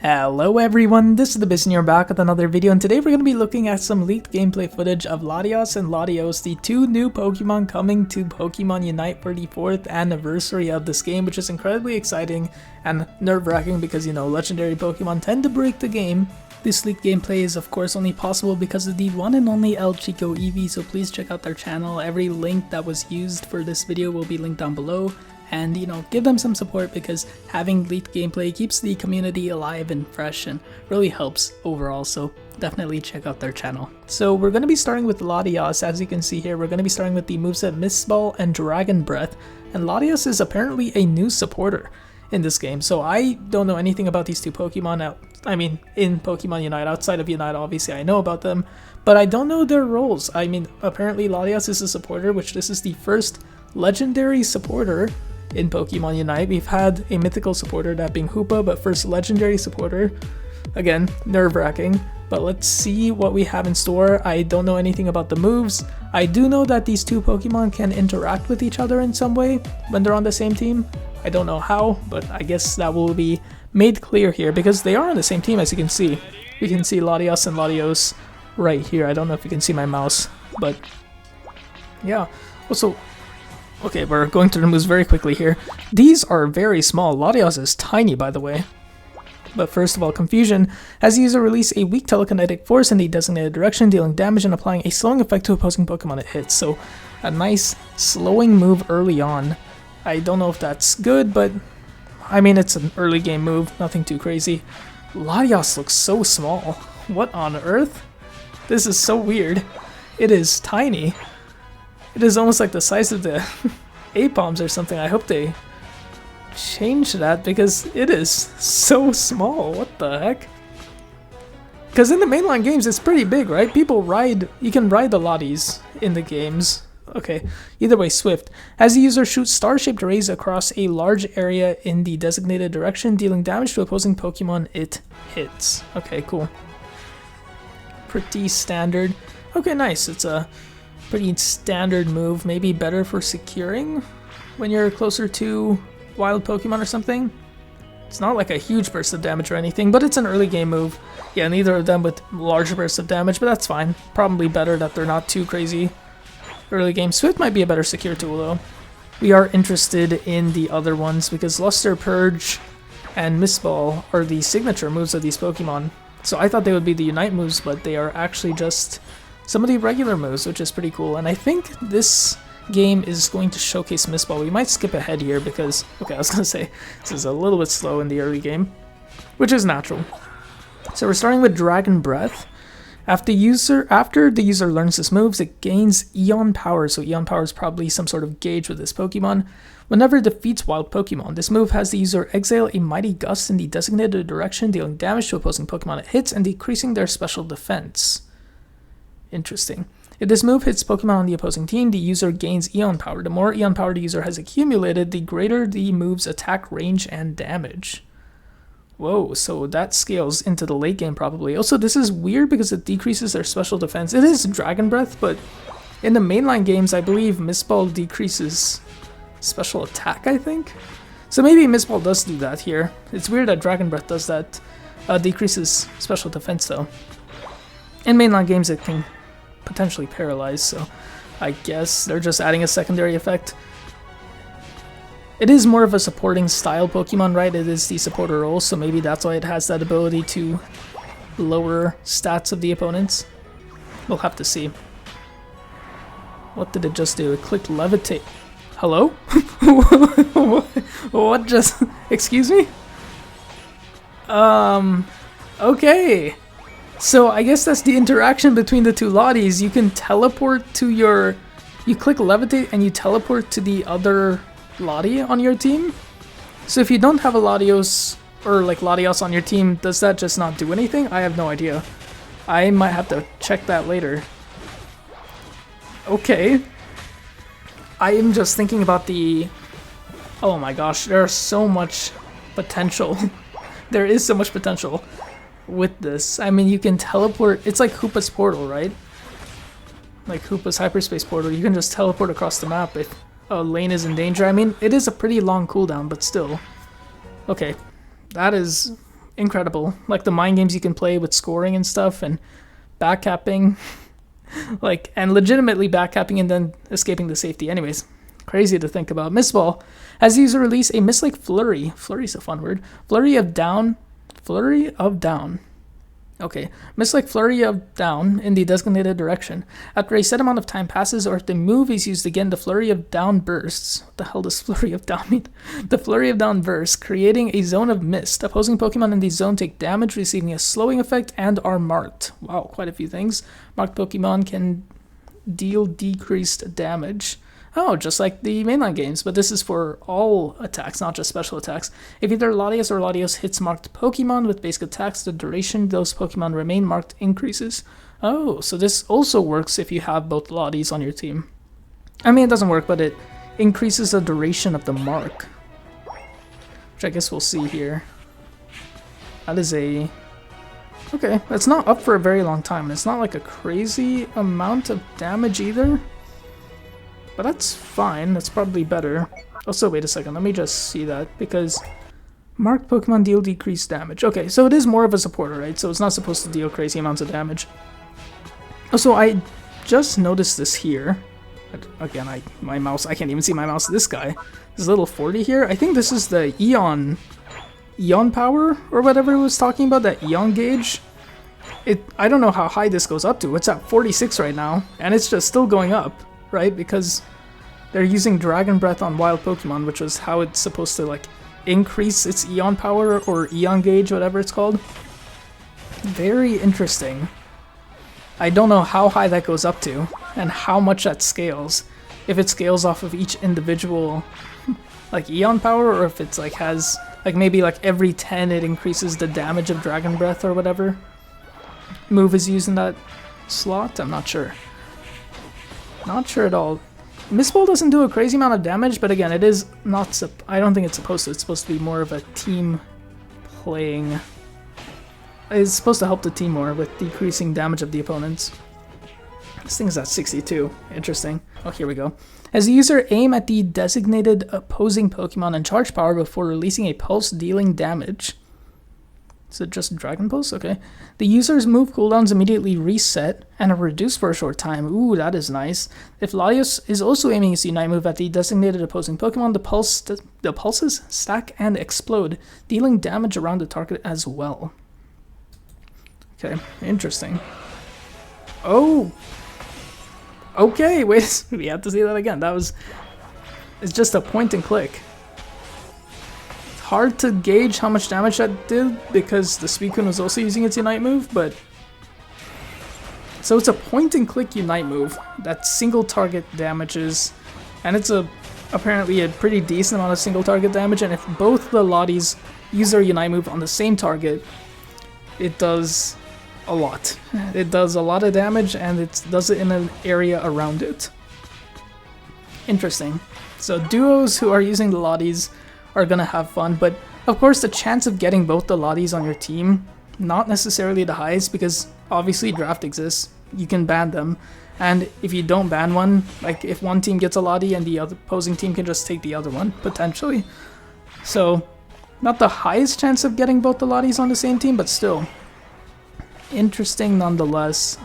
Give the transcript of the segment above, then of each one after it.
Hello everyone, this is the Meteor back with another video, and today we're going to be looking at some leaked gameplay footage of Latias and Latios, the two new Pokemon coming to Pokemon Unite for the 4th anniversary of this game, which is incredibly exciting and nerve-wracking because, you know, legendary Pokemon tend to break the game. This leaked gameplay is of course only possible because of the one and only El Chico Eevee, so please check out their channel. Every link that was used for this video will be linked down below. And, you know, give them some support because having leaked gameplay keeps the community alive and fresh and really helps overall, so definitely check out their channel. So we're going to be starting with Latias. As you can see here, we're going to be starting with the moveset Mist Ball and Dragon Breath, and Latias is apparently a new supporter in this game, so I don't know anything about these two Pokemon in Pokemon Unite. Outside of Unite, obviously I know about them, but I don't know their roles. I mean, apparently Latias is a supporter, which this is the first legendary supporter in Pokemon Unite. We've had a mythical supporter, that being Hoopa, but first legendary supporter. Again, nerve-wracking, but let's see what we have in store. I don't know anything about the moves. I do know that these two Pokemon can interact with each other in some way when they're on the same team. I don't know how, but I guess that will be made clear here because they are on the same team, as you can see. We can see Latias and Latios right here. I don't know if you can see my mouse, but yeah. Also, okay, we're going through the moves very quickly here. These are very small. Latios is tiny, by the way. But first of all, Confusion has the user release a weak telekinetic force in the designated direction, dealing damage and applying a slowing effect to opposing Pokemon it hits. So, a nice slowing move early on. I don't know if that's good, but I mean, it's an early game move, nothing too crazy. Latios looks so small. What on earth? This is so weird. It is tiny. It is almost like the size of the A-Bombs or something. I hope they change that because it is so small. What the heck? Because in the mainline games, it's pretty big, right? You can ride the Lotties in the games. Okay, either way, Swift. As the user shoots star-shaped rays across a large area in the designated direction, dealing damage to opposing Pokemon it hits. Okay, cool. Pretty standard. Okay, nice. It's a pretty standard move, maybe better for securing when you're closer to wild Pokemon or something. It's not like a huge burst of damage or anything, but it's an early game move. Yeah, neither of them with large bursts of damage, but that's fine. Probably better that they're not too crazy early game. Swift might be a better secure tool though. We are interested in the other ones because Luster, Purge, and Mist Ball are the signature moves of these Pokemon. So I thought they would be the Unite moves, but they are actually just some of the regular moves, which is pretty cool. And I think this game is going to showcase Mist Ball. We might skip ahead here because, okay, I was going to say, this is a little bit slow in the early game, which is natural. So we're starting with Dragon Breath. After the user learns this move, it gains Eon Power. So Eon Power is probably some sort of gauge with this Pokemon. Whenever it defeats wild Pokemon, this move has the user exhale a Mighty Gust in the designated direction, dealing damage to opposing Pokemon it hits and decreasing their special defense. Interesting. If this move hits Pokemon on the opposing team, the user gains Eon Power. The more Eon Power the user has accumulated, the greater the move's attack range and damage. Whoa, so that scales into the late game probably. Also, this is weird because it decreases their special defense. It is Dragon Breath, but in the mainline games, I believe Mist Ball decreases special attack, I think? So maybe Mist Ball does do that here. It's weird that Dragon Breath does that. Decreases special defense though. In mainline games, it can potentially paralyze, so I guess they're just adding a secondary effect. It is more of a supporting style Pokemon, right? It is the supporter role, so maybe that's why it has that ability to lower stats of the opponents. We'll have to see. What did it just do? It clicked Levitate. Hello? What just... Excuse me? Okay. So I guess that's the interaction between the two Lotties. You can teleport to your... You click Levitate and you teleport to the other Lottie on your team. So if you don't have a Latios or like Latios on your team, does that just not do anything? I have no idea. I might have to check that later. Okay. I am just thinking about the... Oh my gosh, there's so much potential. There is so much potential with this. I mean, you can teleport. It's like Hoopa's portal, right? Like Hoopa's hyperspace portal. You can just teleport across the map if a lane is in danger. I mean, it is a pretty long cooldown, but still. Okay, that is incredible. Like the mind games you can play with scoring and stuff and backcapping. Like, and legitimately backcapping and then escaping the safety. Anyways, crazy to think about. Miss Ball has the user release a Mist-like Flurry. Flurry's a fun word. Flurry of down. Okay, Mist-like Flurry of down in the designated direction. After a set amount of time passes or if the move is used again, the Flurry of down bursts. What the hell does Flurry of down mean? The Flurry of down bursts, creating a zone of mist. Opposing Pokemon in the zone take damage, receiving a slowing effect, and are marked. Wow, quite a few things. Marked Pokemon can deal decreased damage. Oh, just like the mainline games, but this is for all attacks, not just special attacks. If either Latias or Latios hits marked Pokemon with basic attacks, the duration those Pokemon remain marked increases. Oh, so this also works if you have both Latias on your team. I mean, it doesn't work, but it increases the duration of the mark. Which I guess we'll see here. That is a... Okay, it's not up for a very long time. It's not like a crazy amount of damage either. But that's fine, that's probably better. Also, wait a second, let me just see that, because marked Pokemon deal decreased damage. Okay, so it is more of a supporter, right? So it's not supposed to deal crazy amounts of damage. Also, I just noticed this here. Again, my mouse, I can't even see my mouse. This guy, this little 40 here, I think this is the Eon power, or whatever it was talking about, that Eon gauge. I don't know how high this goes up to. It's at 46 right now, and it's just still going up. Right, because they're using Dragon Breath on wild Pokemon, which was how it's supposed to like increase its Eon power or Eon gauge, whatever it's called. Very interesting. I don't know how high that goes up to and how much that scales. If it scales off of each individual like Eon power, or if it's like has like maybe like every 10 it increases the damage of Dragon Breath or whatever move is used in that slot. I'm not sure. Not sure at all. Miss Ball doesn't do a crazy amount of damage, but again, it is not... I don't think it's supposed to. It's supposed to be more of a team playing... It's supposed to help the team more with decreasing damage of the opponents. This thing's at 62. Interesting. Oh, here we go. As the user aim at the designated opposing Pokemon and charge power before releasing a pulse dealing damage. Is it just Dragon Pulse? Okay. The user's move cooldowns immediately reset and are reduced for a short time. Ooh, that is nice. If Latios is also aiming his Unite move at the designated opposing Pokemon, the pulses stack and explode, dealing damage around the target as well. Okay, interesting. Oh! Okay, wait, we have to see that again. It's just a point and click. Hard to gauge how much damage that did because the Suicune was also using its Unite move, but... So it's a point and click Unite move that single target damages, and it's apparently a pretty decent amount of single target damage, and if both the Latias use their Unite move on the same target, it does a lot. It does a lot of damage, and it does it in an area around it. Interesting. So duos who are using the Latias are gonna have fun, but of course the chance of getting both the Latias on your team, not necessarily the highest, because obviously draft exists, you can ban them, and if you don't ban one, like if one team gets a Lati and the other opposing team can just take the other one, potentially. So, not the highest chance of getting both the Latias on the same team, but still, interesting nonetheless.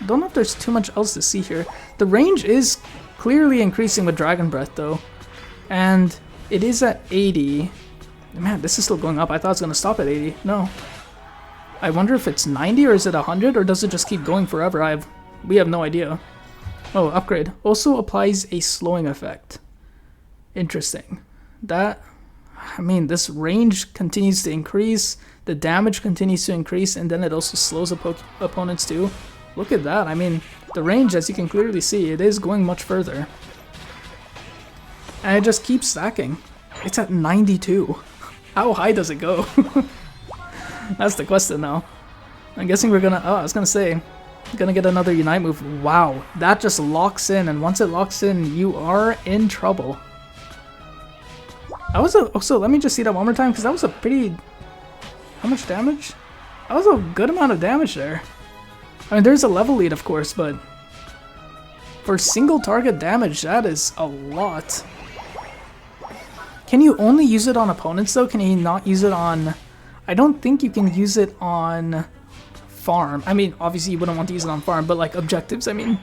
Don't know if there's too much else to see here. The range is clearly increasing with Dragon Breath though, and it is at 80. Man, this is still going up. I thought it was going to stop at 80. No. I wonder if it's 90 or is it 100 or does it just keep going forever? We have no idea. Oh, upgrade. Also applies a slowing effect. Interesting. I mean, this range continues to increase. The damage continues to increase, and then it also slows opponents too. Look at that. I mean, the range, as you can clearly see, it is going much further. And it just keeps stacking. It's at 92. How high does it go? That's the question now. I'm guessing we're gonna... Oh, I was gonna say... Gonna get another Unite move. Wow. That just locks in, and once it locks in, you are in trouble. That was a... Also, let me just see that one more time, because that was a pretty... How much damage? That was a good amount of damage there. I mean, there's a level lead, of course, but... For single target damage, that is a lot. Can you only use it on opponents though? Can you not use it on... I don't think you can use it on farm. I mean, obviously you wouldn't want to use it on farm, but like objectives, I mean.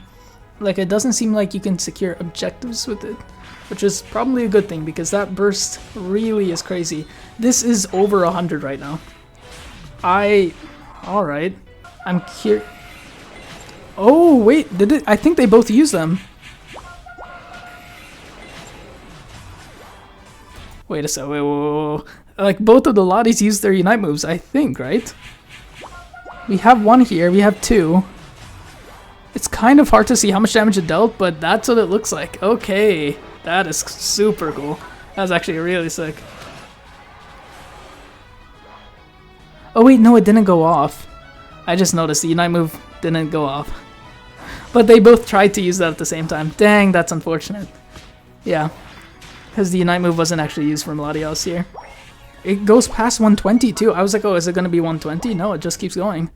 Like, it doesn't seem like you can secure objectives with it, which is probably a good thing because that burst really is crazy. This is over 100 right now. Alright. I'm curious. Oh, wait, did it? I think they both use them. Wait a second, wait. Like, both of the Latias use their Unite moves, I think, right? We have one here, we have two. It's kind of hard to see how much damage it dealt, but that's what it looks like. Okay, that is super cool. That's actually really sick. Oh wait, no, it didn't go off. I just noticed the Unite move didn't go off. But they both tried to use that at the same time. Dang, that's unfortunate. Yeah, because the Unite move wasn't actually used from Latios here. It goes past 120 too. I was like, oh, is it going to be 120? No, it just keeps going.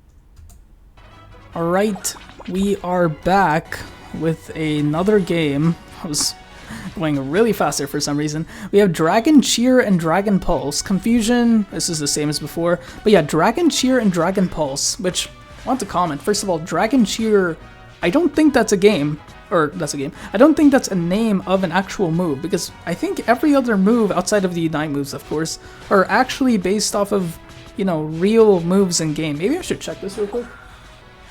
Alright, we are back with another game. I was going really fast there for some reason. We have Dragon Cheer and Dragon Pulse. Confusion, this is the same as before. But yeah, Dragon Cheer and Dragon Pulse, which I want to comment. First of all, Dragon Cheer, I don't think that's a game. Or, that's a game. I don't think that's a name of an actual move, because I think every other move, outside of the Unite moves, of course, are actually based off of, you know, real moves in game. Maybe I should check this real quick.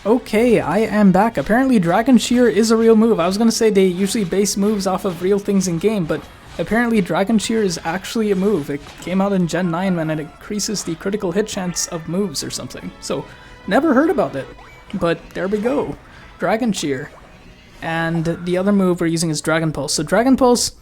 Okay, I am back. Apparently Dragon Cheer is a real move. I was gonna say they usually base moves off of real things in game, but apparently Dragon Cheer is actually a move. It came out in Gen 9 when it increases the critical hit chance of moves or something. So, never heard about it. But there we go. Dragon Cheer. And the other move we're using is Dragon Pulse. So Dragon Pulse,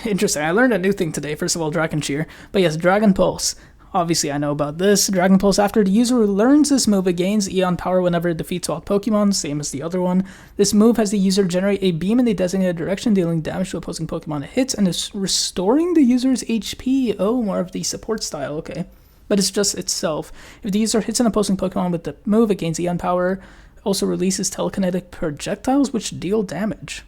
interesting. I learned a new thing today. First of all, Dragon Cheer. But yes, Dragon Pulse. Obviously, I know about this. Dragon Pulse, after the user learns this move, it gains Eon power whenever it defeats wild Pokemon, same as the other one. This move has the user generate a beam in the designated direction, dealing damage to opposing Pokemon it hits, and is restoring the user's HP. Oh, more of the support style, okay. But it's just itself. If the user hits an opposing Pokemon with the move, it gains Eon power. It also releases telekinetic projectiles, which deal damage.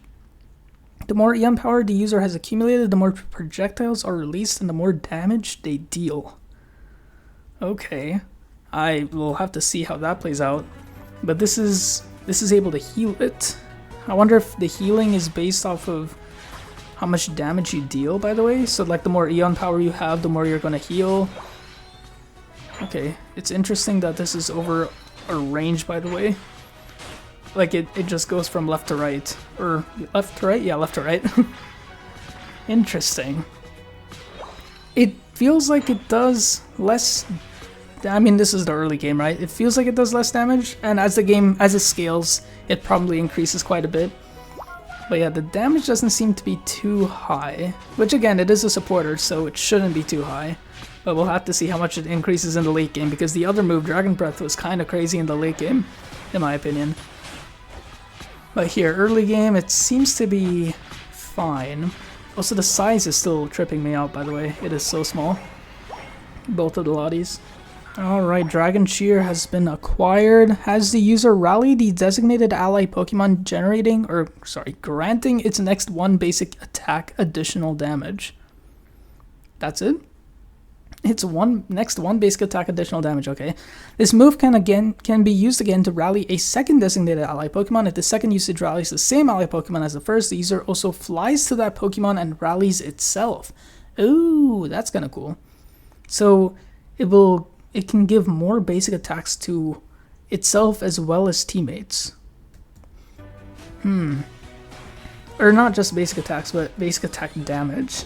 The more Eon power the user has accumulated, the more projectiles are released, and the more damage they deal. Okay, I will have to see how that plays out, but this is able to heal it. I wonder if the healing is based off of how much damage you deal, by the way. So like the more Eon power you have, the more you're going to heal. Okay, it's interesting that this is over a range, by the way. Like it just goes from left to right, or left to right? Yeah, left to right. Interesting. It feels like it does less. I mean, this is the early game, right? It feels like it does less damage, and as it scales, it probably increases quite a bit. But yeah, the damage doesn't seem to be too high, which again, it is a supporter, so it shouldn't be too high. But we'll have to see how much it increases in the late game, because the other move, Dragon Breath, was kind of crazy in the late game, in my opinion. But here, early game, it seems to be fine. Also, the size is still tripping me out, by the way. It is so small. Both of the Latias. Alright, Dragon Cheer has been acquired. Has the user rally the designated ally Pokemon granting its next one basic attack additional damage. That's it? It's next one basic attack additional damage, okay. This move can be used again to rally a second designated ally Pokemon. If the second usage rallies the same ally Pokemon as the first, the user also flies to that Pokemon and rallies itself. Ooh, that's kinda cool. So it can give more basic attacks to itself as well as teammates. Or not just basic attacks, but basic attack damage.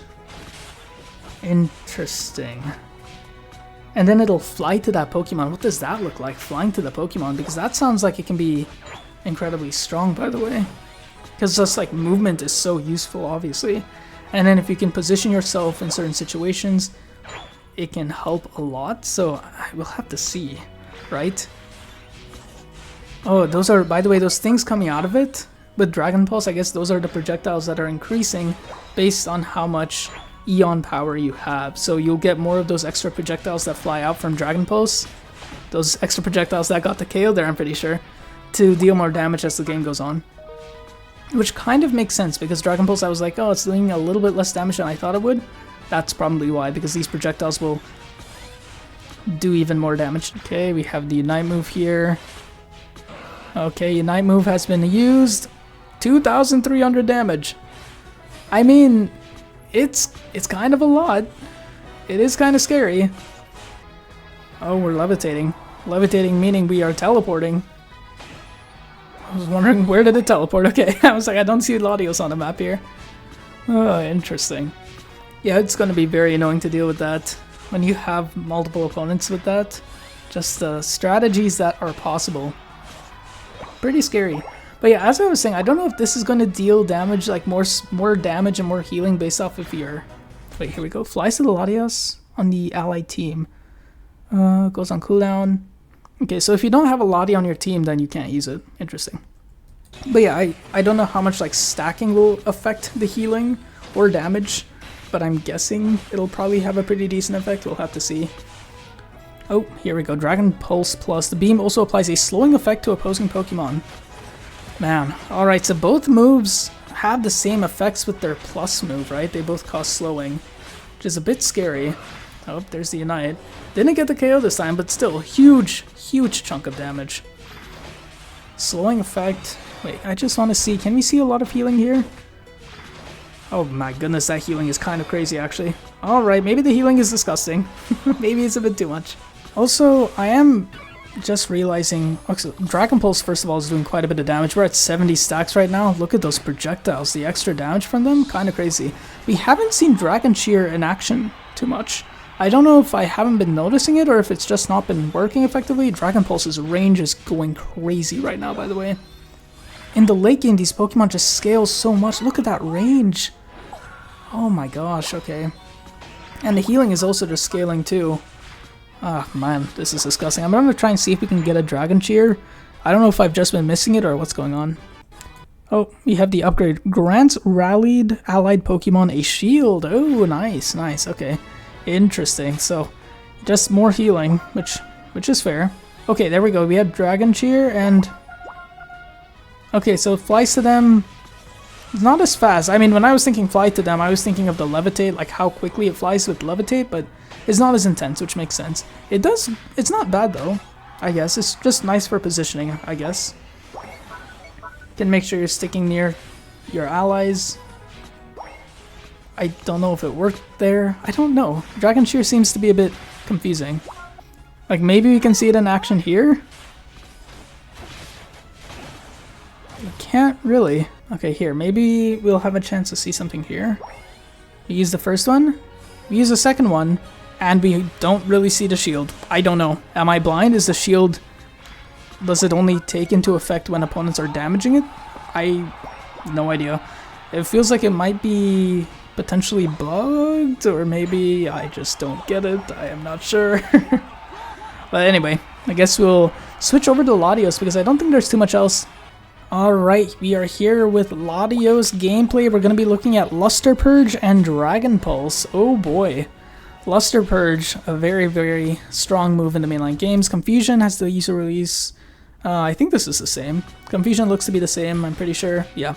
Interesting. And then it'll fly to that Pokemon. What does that look like, flying to the Pokemon? Because that sounds like it can be incredibly strong, by the way. Because just like movement is so useful, obviously. And then if you can position yourself in certain situations, it can help a lot. So we'll have to see, right? Oh, those are, by the way, those things coming out of it with Dragon Pulse, I guess those are the projectiles that are increasing based on how much Eon power you have. So you'll get more of those extra projectiles that fly out from Dragon Pulse. Those extra projectiles that got the KO there, I'm pretty sure, to deal more damage as the game goes on. Which kind of makes sense, because Dragon Pulse, I was like, oh, it's doing a little bit less damage than I thought it would. That's probably why, because these projectiles will do even more damage. Okay, we have the Unite move here. Okay, Unite move has been used. 2,300 damage. I mean, it's kind of a lot. It is kind of scary. Oh, we're levitating. Levitating meaning we are teleporting. I was wondering, where did it teleport? Okay, I was like, I don't see Latios on the map here. Oh, interesting. Yeah, it's going to be very annoying to deal with that when you have multiple opponents with that. Just the strategies that are possible. Pretty scary. But yeah, as I was saying, I don't know if this is going to deal damage, like more damage and more healing based off of your... Wait, here we go. Flies to the Latias on the allied team. Goes on cooldown. Okay, so if you don't have a Lati on your team, then you can't use it. Interesting. But yeah, I don't know how much like stacking will affect the healing or damage, but I'm guessing it'll probably have a pretty decent effect. We'll have to see. Oh, here we go. Dragon Pulse Plus. The beam also applies a slowing effect to opposing Pokemon. Man. Alright, so both moves have the same effects with their plus move, right? They both cause slowing, which is a bit scary. Oh, there's the Unite. Didn't get the KO this time, but still, huge chunk of damage. Slowing effect. Wait, I just want to see. Can we see a lot of healing here? Oh my goodness, that healing is kind of crazy, actually. Alright, maybe the healing is disgusting. Maybe it's a bit too much. Also, I am just realizing... Okay, Dragon Pulse, first of all, is doing quite a bit of damage. We're at 70 stacks right now. Look at those projectiles. The extra damage from them, kind of crazy. We haven't seen Dragon Cheer in action too much. I don't know if I haven't been noticing it or if it's just not been working effectively. Dragon Pulse's range is going crazy right now, by the way. In the late game, these Pokemon just scale so much. Look at that range. Oh my gosh, okay. And the healing is also just scaling too. Ah, man, this is disgusting. I'm going to try and see if we can get a Dragon Cheer. I don't know if I've just been missing it or what's going on. Oh, we have the upgrade. Grants rallied allied Pokemon a shield. Oh, nice, nice, okay. Interesting. So, just more healing, which is fair. Okay, there we go. We have Dragon Cheer and... Okay, so it flies to them. It's not as fast. I mean, when I was thinking fly to them, I was thinking of the Levitate, like how quickly it flies with Levitate, but it's not as intense, which makes sense. It's not bad though, I guess. It's just nice for positioning, I guess. Can make sure you're sticking near your allies. I don't know if it worked there. I don't know. Dragon Cheer seems to be a bit confusing. Like, maybe we can see it in action here? We can't really. Okay, here. Maybe we'll have a chance to see something here. We use the first one. We use the second one. And we don't really see the shield. I don't know. Am I blind? Is the shield... Does it only take into effect when opponents are damaging it? No idea. It feels like it might be... potentially bugged, or maybe I just don't get it. I am not sure. But anyway, I guess we'll switch over to Latios because I don't think there's too much else. Alright, we are here with Latios gameplay. We're going to be looking at Luster Purge and Dragon Pulse. Oh boy. Luster Purge, a very strong move in the mainline games. Confusion has the user release. I think this is the same. Confusion looks to be the same, I'm pretty sure. Yeah.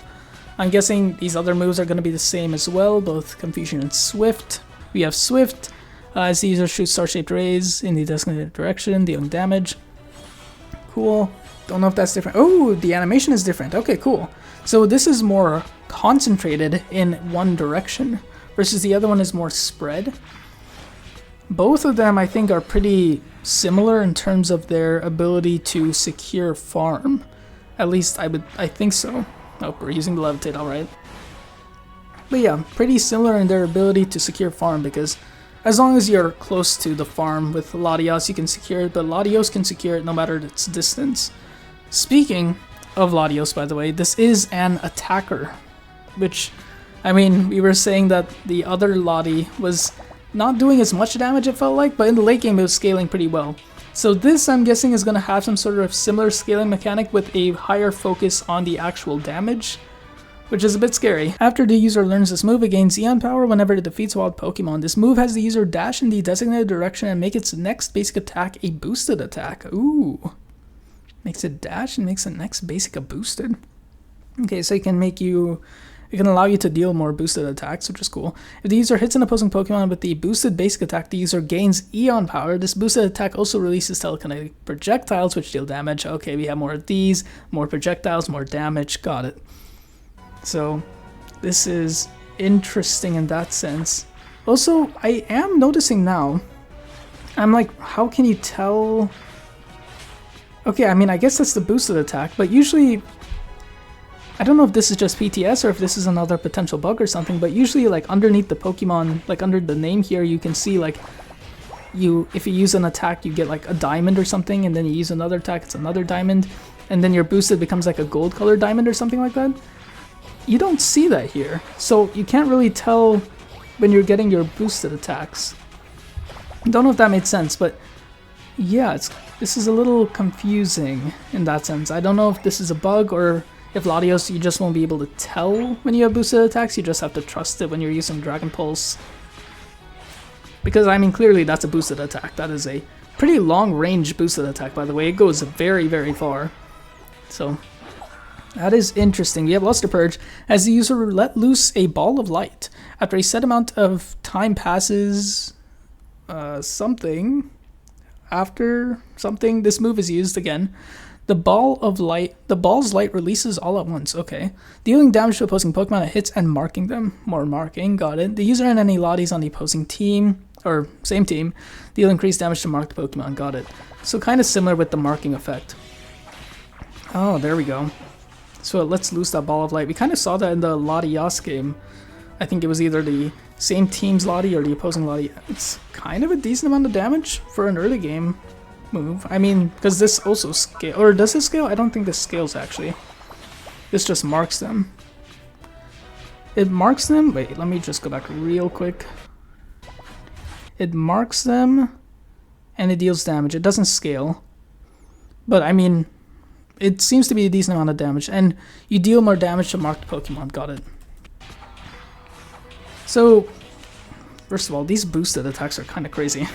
I'm guessing these other moves are going to be the same as well, both Confusion and Swift. We have Swift, as the user shoots star-shaped rays in the designated direction, dealing damage. Cool. Don't know if that's different. Oh, the animation is different. Okay, cool. So this is more concentrated in one direction, versus the other one is more spread. Both of them, I think, are pretty similar in terms of their ability to secure farm. At least I think so. Oh, we're using the Levitate, alright. But yeah, pretty similar in their ability to secure farm, because as long as you're close to the farm with Latios, you can secure it, but Latios can secure it no matter its distance. Speaking of Latios, by the way, this is an attacker, which, I mean, we were saying that the other Lati was not doing as much damage, it felt like, but in the late game it was scaling pretty well. So this, I'm guessing, is going to have some sort of similar scaling mechanic with a higher focus on the actual damage, which is a bit scary. After the user learns this move, it gains Eon Power whenever it defeats wild Pokemon. This move has the user dash in the designated direction and make its next basic attack a boosted attack. Ooh. Makes it dash and makes the next basic a boosted. Okay, so it can make you It can allow you to deal more boosted attacks, which is cool. If the user hits an opposing Pokemon with the boosted basic attack, the user gains Eon power. This boosted attack also releases telekinetic projectiles, which deal damage. Okay, we have more of these, more projectiles, more damage. Got it. So this is interesting in that sense. Also, I am noticing now, I'm like, how can you tell? Okay, I mean, I guess that's the boosted attack, but usually, I don't know if this is just PTS or if this is another potential bug or something, but usually like underneath the Pokemon, like under the name here, you can see like, if you use an attack, you get like a diamond or something, and then you use another attack, it's another diamond, and then your boosted becomes like a gold colored diamond or something like that. You don't see that here, so you can't really tell when you're getting your boosted attacks. Don't know if that made sense, but yeah, this is a little confusing in that sense. I don't know if this is a bug or if Latios, you just won't be able to tell when you have boosted attacks. You just have to trust it when you're using Dragon Pulse. Because, I mean, clearly that's a boosted attack. That is a pretty long-range boosted attack, by the way. It goes very, very far. So, that is interesting. We have Luster Purge. As the user let loose a ball of light. After a set amount of time passes... After something, this move is used again. The ball's light releases all at once. Okay. Dealing damage to opposing Pokemon it hits and marking them. More marking, got it. The user and any Latias on the opposing team, or same team, deal increased damage to marked Pokemon, got it. So kind of similar with the marking effect. Oh, there we go. So it lets loose that ball of light. We kind of saw that in the Latias game. I think it was either the same team's Lati or the opposing Lati. It's kind of a decent amount of damage for an early game move. I mean, because this also scale, or does this scale? I don't think this scales actually. This just marks them. It marks them. Wait, let me just go back real quick. It marks them, and it deals damage. It doesn't scale, but I mean, it seems to be a decent amount of damage, and you deal more damage to marked Pokemon. Got it. So, first of all, these boosted attacks are kind of crazy.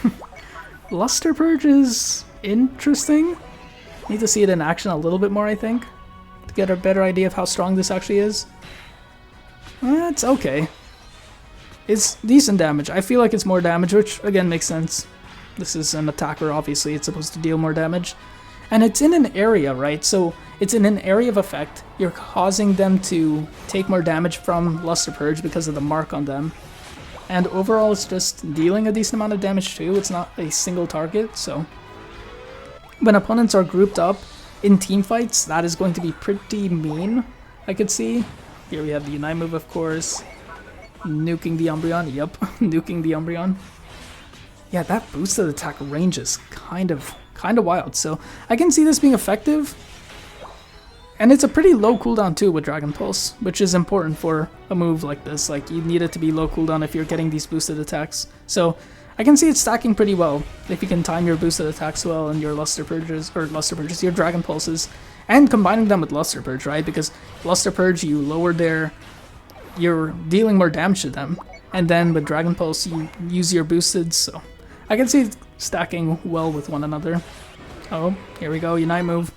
Luster Purge is interesting. Need to see it in action a little bit more, I think, to get a better idea of how strong this actually is. It's okay. It's decent damage. I feel like it's more damage, which again makes sense. This is an attacker, obviously. It's supposed to deal more damage. And it's in an area, right? So it's in an area of effect. You're causing them to take more damage from Luster Purge because of the mark on them. And overall, it's just dealing a decent amount of damage too. It's not a single target, so... When opponents are grouped up in team fights, that is going to be pretty mean, I could see. Here we have the Unite move, of course. Nuking the Umbreon. Yep, nuking the Umbreon. Yeah, that boosted attack range is kind of wild, so I can see this being effective. And it's a pretty low cooldown too with Dragon Pulse, which is important for a move like this. Like, you need it to be low cooldown if you're getting these boosted attacks. So I can see it stacking pretty well if you can time your boosted attacks well and your Luster Purges, your Dragon Pulses, and combining them with Luster Purge, right? Because Luster Purge, you lower you're dealing more damage to them, and then with Dragon Pulse, you use your boosted, so I can see it stacking well with one another. Oh, here we go, Unite move.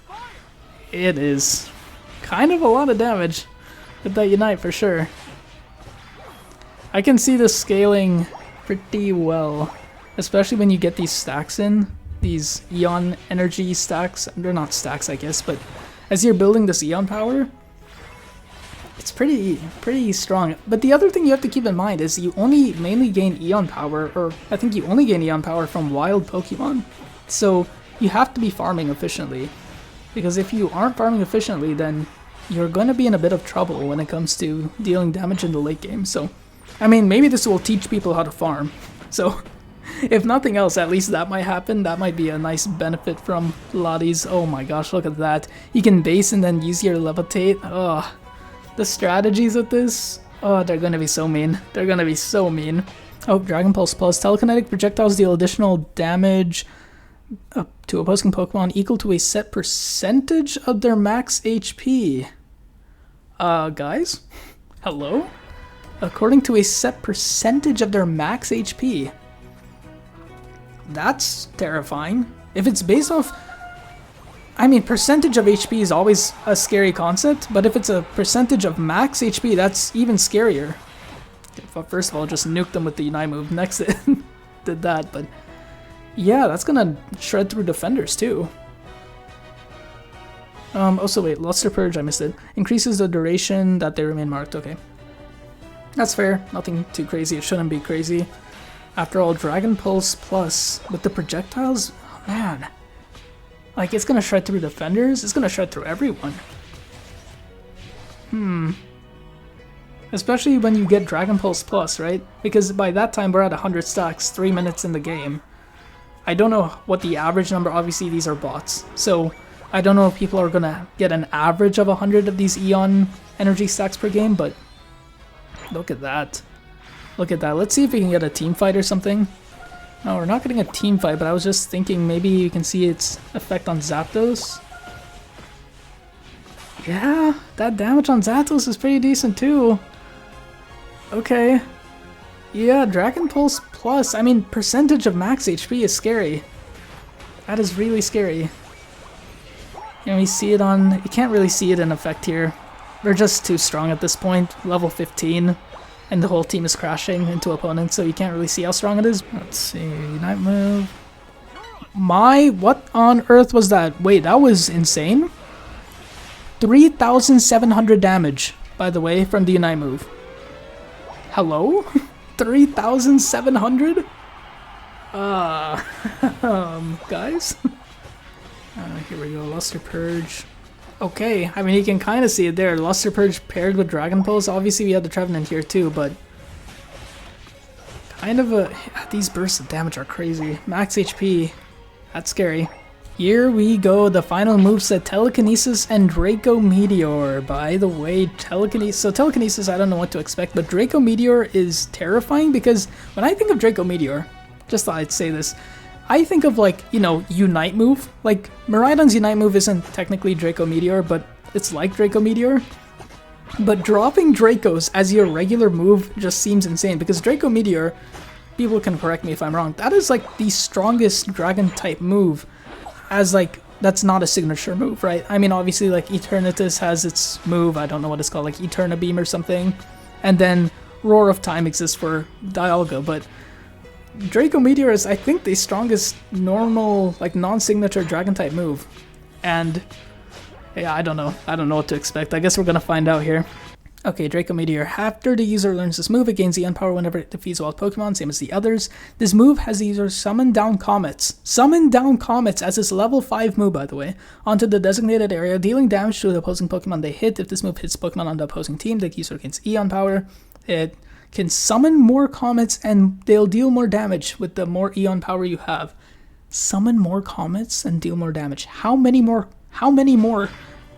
It is kind of a lot of damage with that Unite for sure. I can see this scaling pretty well, especially when you get these stacks in, these Eon energy stacks. They're not stacks, I guess, but as you're building this Eon power, it's pretty strong. But the other thing you have to keep in mind is you only mainly gain Eon power, or I think you only gain Eon power from wild Pokemon. So you have to be farming efficiently, because if you aren't farming efficiently, then you're going to be in a bit of trouble when it comes to dealing damage in the late game. So, I mean, maybe this will teach people how to farm. So, if nothing else, at least that might happen. That might be a nice benefit from Latias. Oh my gosh, look at that. You can base and then use your Levitate. Oh, the strategies with this. Oh, they're going to be so mean. They're going to be so mean. Oh, Dragon Pulse Plus. Telekinetic projectiles deal additional damage to opposing Pokemon equal to a set percentage of their max HP. Guys? Hello? According to a set percentage of their max HP. That's terrifying. If it's based off... I mean, percentage of HP is always a scary concept, but if it's a percentage of max HP, that's even scarier. But first of all, just nuked them with the Unite move. Next, it did that, but yeah, that's gonna shred through defenders too. Also, wait, Luster Purge, I missed it. Increases the duration that they remain marked. Okay, that's fair. Nothing too crazy. It shouldn't be crazy. After all, Dragon Pulse Plus with the projectiles, oh, man. Like, it's gonna shred through defenders, it's gonna shred through everyone. Especially when you get Dragon Pulse Plus, right? Because by that time we're at 100 stacks, 3 minutes in the game. I don't know what the average number, obviously these are bots. So, I don't know if people are gonna get an average of 100 of these Eon energy stacks per game, but look at that. Look at that. Let's see if we can get a team fight or something. No, we're not getting a team fight, but I was just thinking maybe you can see its effect on Zapdos. Yeah, that damage on Zapdos is pretty decent too. Okay. Yeah, Dragon Pulse Plus. I mean, percentage of max HP is scary. That is really scary. Can we see it on... You can't really see it in effect here. They're just too strong at this point. Level 15. And the whole team is crashing into opponents, so you can't really see how strong it is. Let's see, Unite move. What on earth was that? Wait, that was insane. 3,700 damage, by the way, from the Unite move. Hello? 3,700? Guys? Here we go, Luster Purge. Okay, I mean, you can kind of see it there. Luster Purge paired with Dragon Pulse. Obviously, we have the Trevenant here too, but kind of a... These bursts of damage are crazy. Max HP. That's scary. Here we go, the final moveset, Telekinesis and Draco Meteor. By the way, Telekinesis... So Telekinesis, I don't know what to expect, but Draco Meteor is terrifying because when I think of Draco Meteor, just thought I'd say this, I think of, like, you know, Unite move. Like, Miraidon's Unite move isn't technically Draco Meteor, but it's like Draco Meteor. But dropping Dracos as your regular move just seems insane, because Draco Meteor, people can correct me if I'm wrong, that is, like, the strongest Dragon-type move, as, like, that's not a signature move, right? I mean, obviously, like, Eternatus has its move, I don't know what it's called, like Eterna Beam or something, and then Roar of Time exists for Dialga, but Draco Meteor is, I think, the strongest normal, like, non-signature Dragon-type move. And, yeah, I don't know. I don't know what to expect. I guess we're gonna find out here. Okay, Draco Meteor. After the user learns this move, it gains Eon power whenever it defeats wild Pokemon, same as the others. This move has the user summon down Comets. Summon down Comets as its level 5 move, by the way, onto the designated area, dealing damage to the opposing Pokemon they hit. If this move hits Pokemon on the opposing team, the user gains Eon power. It can summon more Comets and they'll deal more damage with the more Eon power you have. Summon more Comets and deal more damage. How many more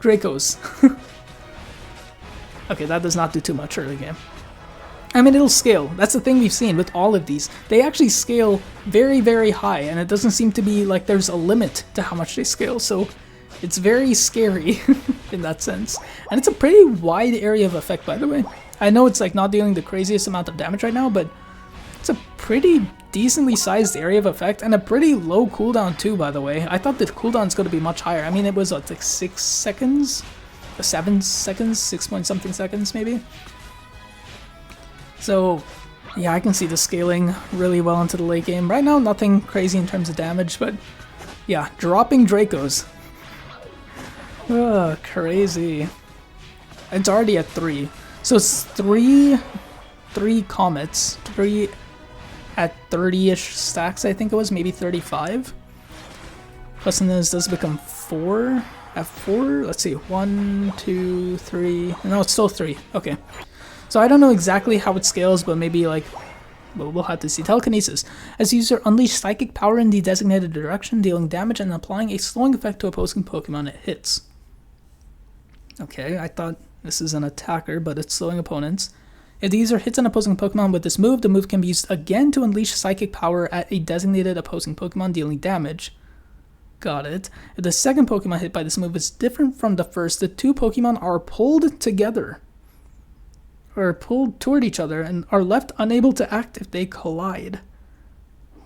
Dracos? Okay, that does not do too much early game. I mean, it'll scale. That's the thing we've seen with all of these. They actually scale very, very high, and it doesn't seem to be like there's a limit to how much they scale, so it's very scary in that sense. And it's a pretty wide area of effect, by the way. I know it's like not dealing the craziest amount of damage right now, but it's a pretty decently sized area of effect and a pretty low cooldown too, by the way. I thought the cooldown's going to be much higher. I mean, it was what, like 6 seconds? 7 seconds? 6 point something seconds maybe? So yeah, I can see the scaling really well into the late game. Right now, nothing crazy in terms of damage, but yeah, dropping Dracos. Ugh, crazy. It's already at 3. So it's 3 Comets, 3 at 30-ish stacks, I think it was, maybe 35. Plus then this does become 4. At 4, let's see, 1, 2, 3, no, it's still 3, okay. So I don't know exactly how it scales, but maybe like, well, we'll have to see. Telekinesis. As user unleash psychic power in the designated direction, dealing damage and applying a slowing effect to opposing Pokemon it hits. Okay, I thought this is an attacker, but it's slowing opponents. If the user hits an opposing Pokemon with this move, the move can be used again to unleash psychic power at a designated opposing Pokemon, dealing damage. Got it. If the second Pokemon hit by this move is different from the first, the two Pokemon are pulled together, or pulled toward each other, and are left unable to act if they collide.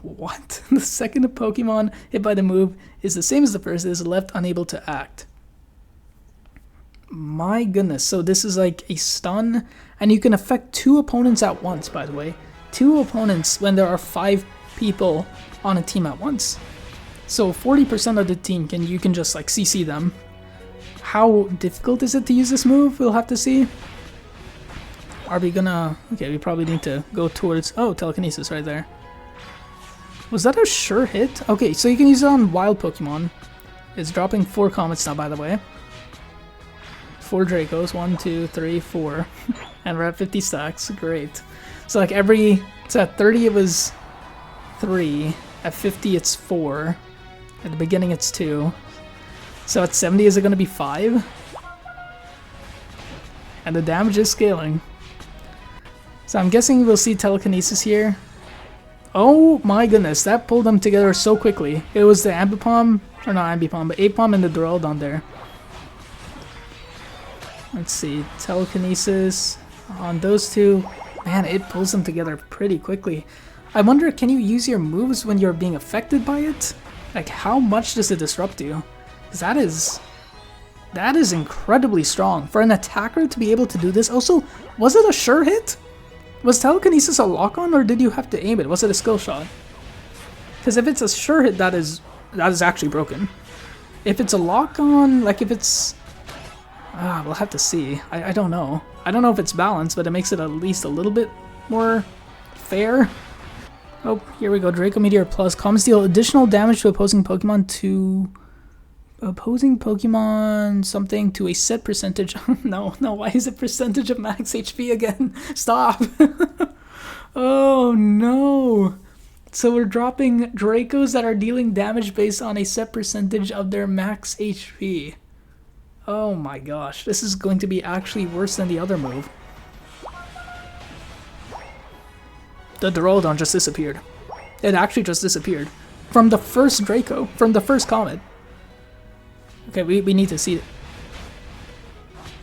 What? The second Pokemon hit by the move is the same as the first, is left unable to act. My goodness, so this is like a stun, and you can affect 2 opponents at once, by the way. 2 opponents when there are 5 people on a team at once. So 40% of the team you can just like CC them. How difficult is it to use this move? We'll have to see. Are we gonna... Okay, we probably need to go towards... Oh, Telekinesis right there. Was that a sure hit? Okay, so you can use it on wild Pokemon. It's dropping 4 Comets now, by the way. 4 Dracos. 1, 2, 3, 4. And we're at 50 stacks. Great. So like every... So at 30 it was 3. At 50 it's 4. At the beginning it's 2. So at 70 is it going to be 5? And the damage is scaling. So I'm guessing we'll see Telekinesis here. Oh my goodness, that pulled them together so quickly. It was the Ambipom, or not Ambipom, but Apom and the Duraludon there. Let's see, Telekinesis on those two. Man, it pulls them together pretty quickly. I wonder, can you use your moves when you're being affected by it? Like, how much does it disrupt you? Because that is incredibly strong. For an attacker to be able to do this. Also, was it a sure hit? Was Telekinesis a lock-on, or did you have to aim it? Was it a skill shot? Because if it's a sure hit, that is actually broken. If it's a lock-on, like if it's... we'll have to see. I don't know. I don't know if it's balanced, but it makes it at least a little bit more fair. Oh, here we go. Draco Meteor Plus. Comets deal additional damage to opposing Pokemon something to a set percentage. No, why is it percentage of max HP again? Stop! Oh no! So we're dropping Dracos that are dealing damage based on a set percentage of their max HP. Oh my gosh, this is going to be actually worse than the other move. The Duraludon just disappeared. It actually just disappeared. From the first Draco, from the first Comet. Okay, we need to see it.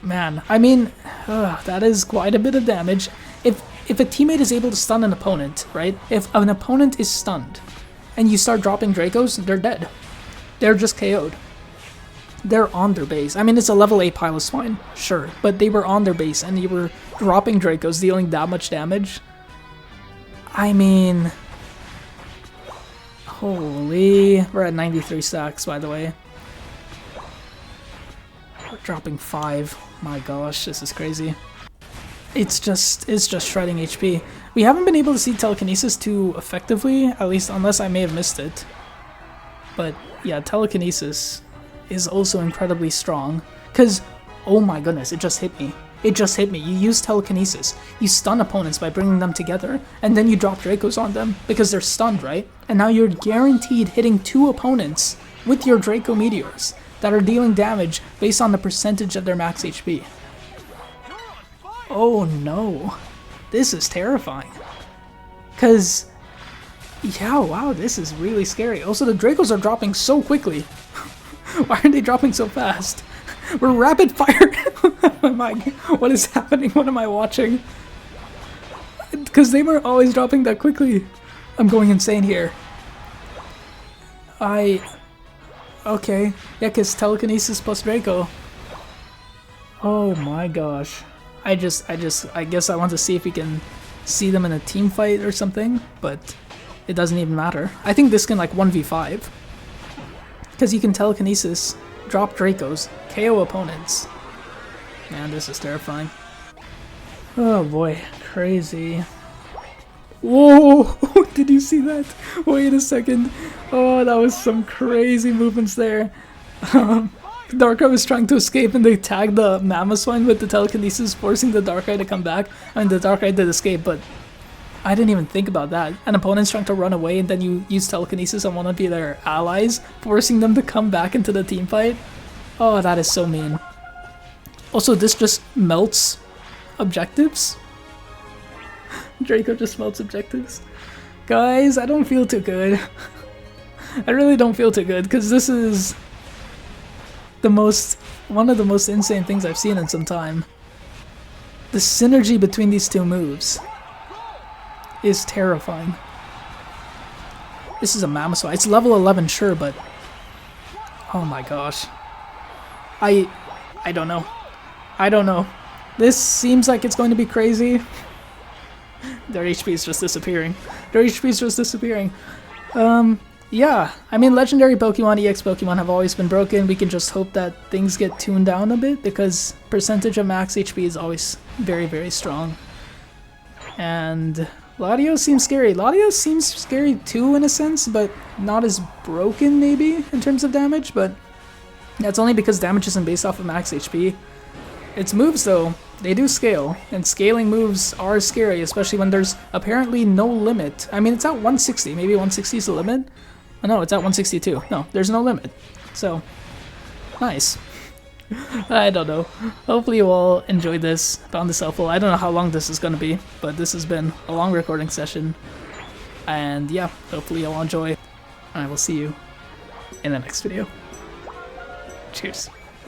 Man, I mean, that is quite a bit of damage. If a teammate is able to stun an opponent, right? If an opponent is stunned, and you start dropping Dracos, they're dead. They're just KO'd. They're on their base. I mean, it's a level 8 pile of swine, sure, but they were on their base, and you were dropping Dracos, dealing that much damage. I mean... Holy... We're at 93 stacks, by the way. We're dropping 5. My gosh, this is crazy. It's just shredding HP. We haven't been able to see Telekinesis too effectively, at least unless I may have missed it. But yeah, Telekinesis is also incredibly strong. Because, oh my goodness, it just hit me. It just hit me. You use Telekinesis. You stun opponents by bringing them together, and then you drop Dracos on them because they're stunned, right? And now you're guaranteed hitting 2 opponents with your Draco Meteors that are dealing damage based on the percentage of their max HP. Oh no. This is terrifying. Because, yeah, wow, this is really scary. Also, the Dracos are dropping so quickly. Why are they dropping so fast? We're rapid fire. What is happening? What am I watching? Because they weren't always dropping that quickly. I'm going insane here. Okay. Yeah, because Telekinesis plus Draco. Oh my gosh. I guess I want to see if we can see them in a team fight or something, but it doesn't even matter. I think this can like 1v5. Because you can Telekinesis, drop Dracos, KO opponents. Man, this is terrifying. Oh boy, crazy. Whoa! Did you see that? Wait a second. Oh, that was some crazy movements there. Darkrai was trying to escape and they tagged the Mamoswine with the Telekinesis, forcing the Darkrai to come back. I mean, the Darkrai did escape, but I didn't even think about that. An opponent's trying to run away and then you use Telekinesis on one of their allies, forcing them to come back into the team fight. Oh, that is so mean. Also, this just melts objectives. Draco just melts objectives. Guys, I don't feel too good. I really don't feel too good, because this is one of the most insane things I've seen in some time. The synergy between these two moves is terrifying. This is a Mammoth. It's level 11, sure, but oh my gosh. I don't know. I don't know. This seems like it's going to be crazy. Their HP is just disappearing. Their HP is just disappearing. Yeah, I mean, legendary Pokemon, EX Pokemon have always been broken. We can just hope that things get tuned down a bit because percentage of max HP is always very, very strong. And Latios seems scary. Latios seems scary too in a sense, but not as broken maybe in terms of damage, but that's only because damage isn't based off of max HP. Its moves though, they do scale, and scaling moves are scary, especially when there's apparently no limit. I mean, it's at 160, maybe 160 is the limit? Oh, no, it's at 162. No, there's no limit. So, nice. I don't know. Hopefully you all enjoyed this, found this helpful. I don't know how long this is going to be, but this has been a long recording session. And yeah, hopefully you'll enjoy. I will see you in the next video. Cheers.